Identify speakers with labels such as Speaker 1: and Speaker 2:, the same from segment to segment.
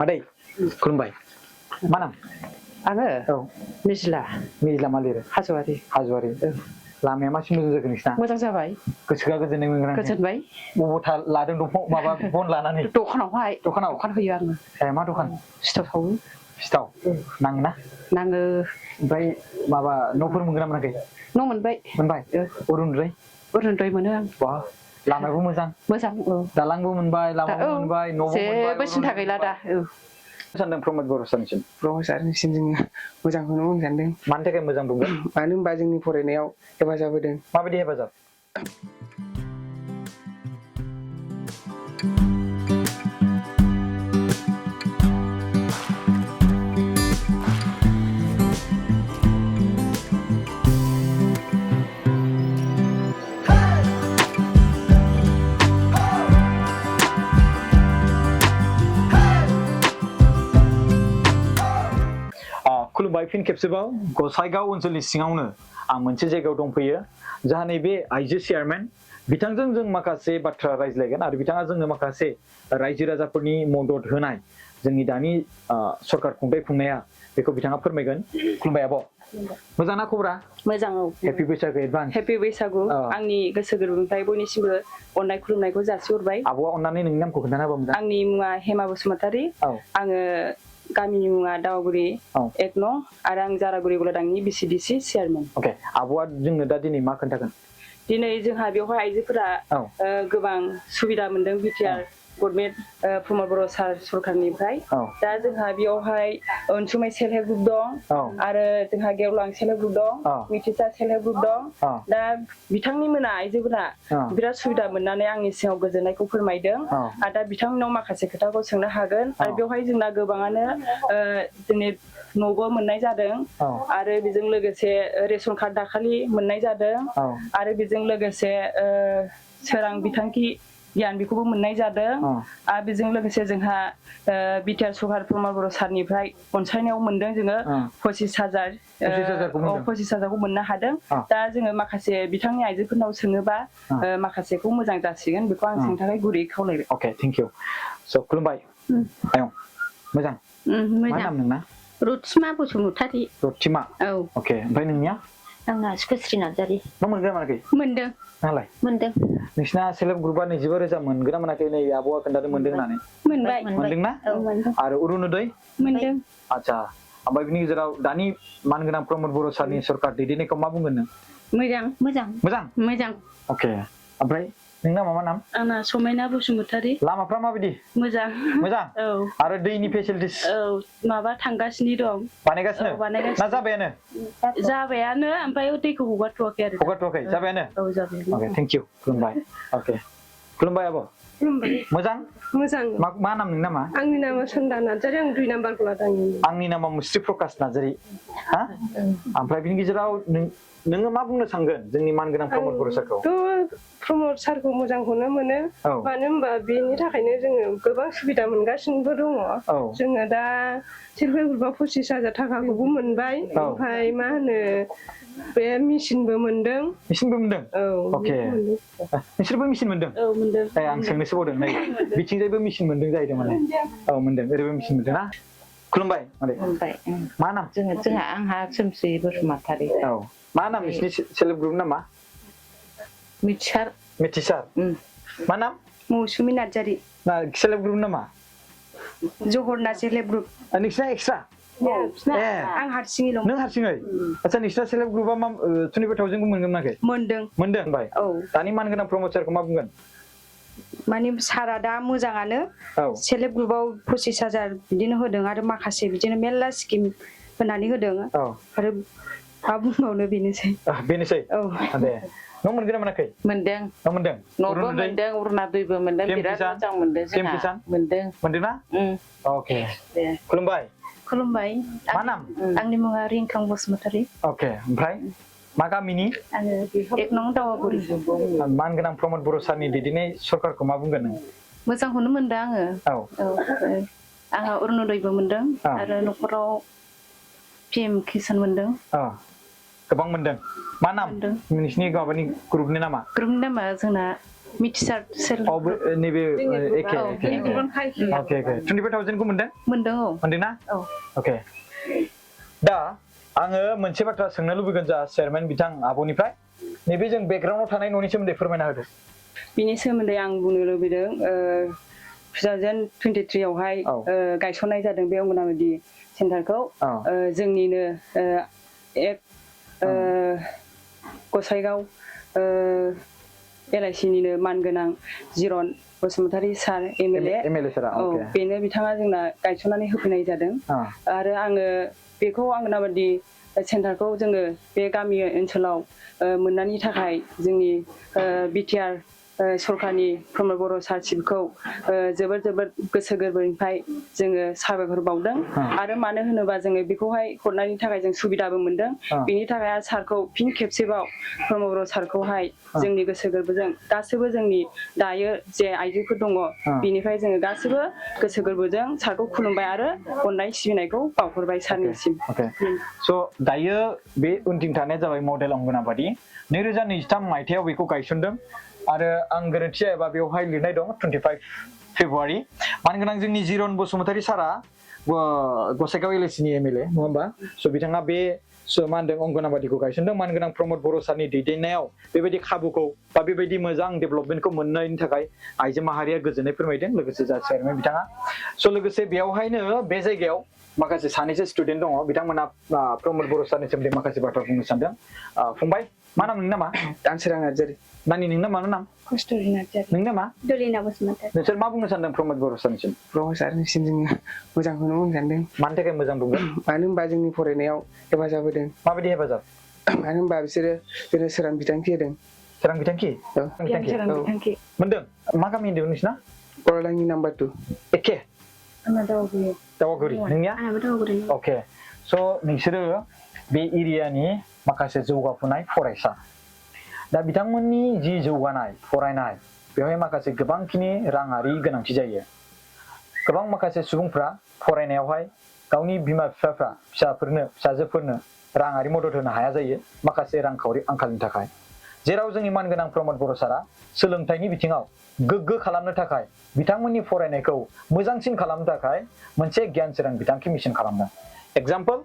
Speaker 1: Adai, खुलुमबाय मा नाम
Speaker 2: आङो
Speaker 1: औ मिजिला मा लिरो हाजवारि लामाया मासिम मोजां जागोन नोंसिना
Speaker 2: मोजां जाबाय
Speaker 1: गोसोआ गोजोननाय मोनगोन
Speaker 2: गोजोनबाय
Speaker 1: बबेयाव लादों दंफां माबा बन लानानै
Speaker 2: दखानाव होयो आङो
Speaker 1: मा दखान
Speaker 2: सिथाव सावो
Speaker 1: सिथाव नाङोना
Speaker 2: नाङो
Speaker 1: ओमफ्राय माबा न'फोर मोनगोन ना मोनाखै
Speaker 2: न' मोनबाय अरुनदय मोनो आं
Speaker 1: बा लामायाबो मोजां दालांबो मोनबाय लामाबो मोनबाय न'बो मोनबाय
Speaker 2: जेबो सिन्था गैला दा
Speaker 1: सानदों प्रमद बर' सारनिसिम
Speaker 3: जोङो मोजांखौनो बुंनो सानदों
Speaker 1: मानि थाखाय मोजां बुंगोन
Speaker 3: मानो होनबा जोंनि फरायनायाव हेफाजाब होदों
Speaker 1: माबायदि हेफाजाब खुलुमबाय फिन खेबसेबाव गसाइगाव ओनसोलनि सिङावनो आं मोनसे जायगायाव दंफैयो जाहा नैबे आइजो चेयारमेन बिथांजों जों माखासे बाथ्रा रायज्लायगोन आरो बिथाङा जोंनो माखासे रायजो राजाफोरनि मदद होनाय जोंनि दानि सरकार खुंथाय खुंनाया बेखौ बिथाङा फोरमायगोन खुलुमबाय आब' मोजां ना खबरा
Speaker 4: मोजां
Speaker 1: हेपि बैसागु एडभान्स
Speaker 4: हेपि बैसागु आंनि गोसो गोरबोनिफ्राय बयनिसिमबो अननाय खुलुमनायखौ जासिहरबाय
Speaker 1: आब'आ अननानै नोंनि नामखौ खोन्थाना होबा मोजां
Speaker 4: आंनि मुङा हेमा बसुमतारी आङो गामिनि मुङा दावगुरि 1 नं आरो आं जारागुरि गलादांनि बिसिडिसि चेयारमेन
Speaker 1: अके आब'आ जोंनो दा दिनै मा खोन्थागोन
Speaker 4: दिनै जोंहा बेवहाय आइजोफोरा गोबां सुबिदा मोनदों बिटिआर गभर्नमेन्ट प्रमद बर' सार सरकारनिफ्राय दा जोंहा बेयावहाय अनसुमै सेल्फ हेल्प ग्रुप दं आरो जोंहा गेवलां सेल्फ हेल्प ग्रुप दं मिथिसा सेल्फ हेल्प ग्रुप दं दा बिथांनिमोना आइजोफोरा बिराद सुबिदा मोननानै आंनि सिगाङाव गोजोननायखौ फोरमायदों आरो दा बिथांमोनाव माखासे खोथाखौ सोंनो हागोन आरो बेवहाय जोंना गोबाङानो जोंनि न'बो मोननाय जादों आरो बेजों लोगोसे रेशन कार्ड दाखालि मोननाय जादों आरो बेजों लोगोसे सोरां बिथांखि गियान बेखौबो मोननाय जादों आरो बेजों लोगोसे जोंहा बिटिआर सरकार प्रमद बर' सारनिफ्राय अनसायनायाव मोनदों जोङो 25,000खौ मोननो हादों दा जोङो माखासे बिथांनि आइजोफोरनाव सोङोबा माखासेखौ मोजां जासिगोन बेखौ आं सोंनो थाखाय गुरै खावलायबाय
Speaker 1: अके थेंक इउ स खुलुमबाय आयं मोजां मा नाम नोंना
Speaker 5: रथिमा बसुमतारी
Speaker 1: रथिमा अके ओमफ्राय नोंनिया
Speaker 5: आंना सुखस्रि नार्जारी
Speaker 1: मा मोनगोन मोनाखै
Speaker 5: मोनदों
Speaker 1: नालाय
Speaker 5: मोनदों
Speaker 1: नोंसिना सेल्फ हेल्प ग्रुपआ 25,000 मोनगोन ना मोनाखै नै आब'आ खोन्थादों मोनदों होननानै
Speaker 5: मोनबाय
Speaker 1: मोनदोंना आरो अरुनदय
Speaker 5: मोनदों
Speaker 1: आच्छा ओमफ्राय बिनि गेजेराव दानि मानगोनां प्रमद बर' सारनि सरकार दैदेननायखौ मा बुंगोन नों मोजां अके ओमफ्राय नोंना मा नाम
Speaker 4: आंना समायना बसुमतारी
Speaker 1: लामाफ्रा माबायदि
Speaker 4: मोजां
Speaker 1: आरो दैनि फेसिलिटिस
Speaker 4: माबा थांगासिनो दं
Speaker 1: बानायगासिनो ना जाबायानो
Speaker 4: ओमफ्राय दैखौ हगारथ'वाखै
Speaker 1: जाबायानो
Speaker 4: जाबाय
Speaker 1: अके थेंक इउ खुलुमबाय अके खुलुमबाय आब' मोजां मा नाम नोंना मा
Speaker 6: आंनि नामा सन्दा नार्जारी आं 2 नाम्बारखौ लादों
Speaker 1: आंनि नामा मुस्रि प्रकाश नार्जारी हा ओमफ्राय बिनि गेजेराव नोङो मा बुंनो सानगोन जोंनि मानगोनां प्रमद बर' सारखौ
Speaker 6: प्रमद सारखौ मोजांखौनो मोनो मानो होनबा बेनि थाखायनो जोङो गोबां सुबिदा मोनगासिनोबो दङ जोङो दा सेल्फ हेल्प ग्रुपआव 25,000 थाखाखौबो मोनबाय ओमफ्राय मा होनो बे मेसिनबो मोनदों
Speaker 1: अके नोंसोरबो मेसिन मोनदों
Speaker 4: मोनदों
Speaker 1: आं सोंनोसो बावदों नै बिथिंजायबो मेसिन मोनदों जाहैदों माने मोनदों ओरैबो मेसिन मोनदों ना खुलुमबाय मा नाम
Speaker 2: जोंहा आंहा सोमस्रि बसुमतारी
Speaker 1: मा नाम नोंसिनि सेल्फ हेल्प ग्रुप नामा मिथिसार मा नाम
Speaker 4: मौसुमि नार्जारी
Speaker 1: सेल्फ हेल्प ग्रुप नामा
Speaker 4: जहरना सेल्फ हेल्प ग्रुप
Speaker 1: नोंसिना एक्सट्रा
Speaker 4: आं हारसिङै दं
Speaker 1: नों हारसिङै आच्छा नोंसिना सेल्फ हेल्प ग्रुपआ मा 25,000 मोनगोन नाखै मोनदों होनबाय दानि मानगोनां प्रमद सारखौ मा बुंगोन
Speaker 4: माने सारा दा मोजाङानो सेल्फ हेल्प ग्रुपआव 25,000 बिदिनो होदों आरो माखासे बिदिनो मेरला स्किम होनानै होदों आरो मा बुंबावनो बेनोसै दे
Speaker 1: न' मोनगोन ना मोनाखै
Speaker 2: मोनदों न'बो मोनदों अरुनदयबो मोनदों बिराद मोजां मोनदों जोंहा
Speaker 1: मोनदोंना अके खुलुमबाय मा नाम
Speaker 5: आंनि मुङा रिंखां बसुमतारी
Speaker 1: अके ओमफ्राय मा गामिनि
Speaker 5: आङो 1 नं दावगुरि
Speaker 1: मानगोनां प्रमद बर' सारनि दैदेननाय सरकारखौ मा बुंगोन नों
Speaker 5: मोजांखौनो मोनदों आङो आंहा अरुनदयबो मोनदों आरो न'खराव PM किसान मोनदों
Speaker 1: गोबां मोनदों मा नाम नोंसिनि गावनि ग्रुपनि नामा
Speaker 5: जोंना मिथिसार सेल
Speaker 1: नैबे एखे ओके 25,000 खौ मोनदों मोनदोंना ओके दा आङो मोनसे बाथ्रा सोंनो लुबैगोन जा चेयारमेन बिथां आब'निफ्राय नैबे जों बेकग्राउन्डआव थानाय न'नि सोमोन्दै फोरमायना होदो
Speaker 4: बिनि सोमोन्दै आं बुंनो लुबैदों 2023 आवहाय गायसननाय जादों बे अंगनाबादि सेन्टारखौ जोंनिनो एक गसाइगाव एलआइसिनिनो मानगोनां जिरन बसुमतारी सार एमएलए सारा बेनो बिथाङा जोंना गायसननानै होफैनाय जादों आरो आङो बेखौ अंगनाबादि सेन्टारखौ जोङो बे गामि ओनसोलाव मोननायनि थाखाय जोंनि बिटिआर सरकारनि प्रमद बर' सारखौ जोबोद गोसो गोरबोनिफ्राय जोङो साबायखर बावदों आरो मानो होनोबा जोङो बेखौहाय हरनायनि थाखाय जों सुबिदाबो मोनदों बेनि थाखाय सारखौ फिन खेबसेबाव प्रमद बर' सारखौहाय जोंनि गोसो गोरबोजों गासैबो जोंनि दायो जे आइजोफोर दङ बिनिफ्राय जोङो गासैबो गोसो गोरबोजों सारखौ खुलुमबाय आरो अननाय सिबिनायखौ बावहरबाय सारनिसिम
Speaker 1: स' दायो बे उनथिं थानाया जाबाय मडेल अंगनाबादि 2023 मायथाइयाव बेखौ गायसनदों आरो आं गोरोन्थि जायाबा बेवहाय लिरनाय दं 25 फेब्रुवारि मानगोनां जोंनि जिरन बसुमतारी सारा गसाइगाव एलआइसिनि एमएलए नङा होमबा स' बिथाङा बे मा होनदों अंगनाबादिखौ गायसनदों मानगोनां प्रमद बर' सारनि दैदेननायाव बेबायदि खाबुखौ बा बेबायदि मोजां डेभेलपमेन्टखौ मोननायनि थाखाय आइजो माहारिया गोजोननाय फोरमायदों लोगोसे जा चेयारमेन बिथाङा स' लोगोसे बेयावहायनो बे जायगायाव माखासे सानैसो स्टुडेन्ट दङ बिथांमोना प्रमद बर' सारनि सोमोन्दै माखासे बाथ्रा बुंनो सानदों फंबाय मा नाम नोंनि नामा
Speaker 3: दानसोरां नार्जारि
Speaker 1: नानि नोंना मा नाम
Speaker 5: कस्तुरि नार्जारि
Speaker 1: नोंनि नामा
Speaker 5: दलिना बसुमतारी
Speaker 1: नोंसोर मा बुंनो सानदों प्रमद बर' सारनिसिम
Speaker 3: प्रमद सारनिसिम जोङो मोजांखौनो बुंनो सानदों
Speaker 1: मानि थाखाय मोजां बुंगोन
Speaker 3: मानो होनबा जोंनि फरायनायाव हेफाजाब होदों
Speaker 1: माबायदि हेफाजाब
Speaker 3: मानो होनबा बिसोरो जोंनो सोरां बिथांखि होदों
Speaker 1: सोरां बिथांखि मोनदों मा गामि होनदों नोंसिना
Speaker 3: बड'लेण्डनि नाम्बार 2
Speaker 1: एखे दावागुरि नोंनिया अके स' नोंसोरो बे एरियानि माखासे जौगाफुनाय फरायसा दा बिथांमोननि जि जौगानाय फरायनाय बेवहाय माखासे गोबांखिनि राङारि गोनांथि जायो गोबां माखासे सुबुंफ्रा फरायनायावहाय गावनि बिमा बिफाफ्रा फिसाजोफोरनो राङारि मदद होनो हाया जायो माखासे रांखावरि आंखालनि थाखाय जेराव जोंनि मानगोनां प्रमद बर' सारा सोलोंथाइनि बिथिङाव गोग्गो खालामनो थाखाय बिथांमोननि फरायनायखौ मोजांसिन खालामनो थाखाय मोनसे गियान सोरां बिथांखि मिशन खालामदों एग्जाम्पल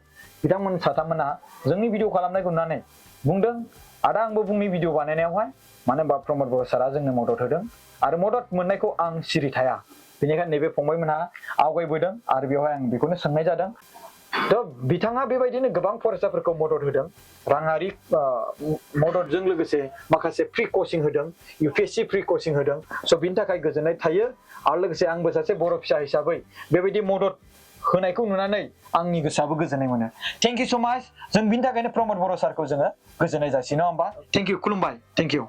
Speaker 1: बिथांमोन साथाममोना जोंनि भिडिअ खालामनायखौ नुनानै बुंदों आदा आंबो बुंनि भिडिअ बानायनायावहाय मानो होनबा प्रमद बर' सारा जोंनो मदद होदों आरो मदद मोननायखौ आं सिरि थाया बेनिखायनो नैबे फंबायमोनहा आवगायबोदों आरो बेवहाय आं बेखौनो सोंनाय जादों थ' बिथाङा बेबायदिनो गोबां फरायसाफोरखौ मदद होदों राङारि मददजों लोगोसे माखासे फ्रि कचिं होदों UPSC फ्रि कचिं होदों स' बिनि थाखाय गोजोननाय थायो आरो लोगोसे आंबो सासे बर' फिसा हिसाबै बेबायदि मदद होनायखौ नुनानै आंनि गोसोआबो गोजोननाय मोनो थेंक इउ स' माच जों बिनि थाखायनो प्रमद बर' सारखौ जोङो गोजोननाय जासियो नङा होमबा थेंक इउ खुलुमबाय थेंक इउ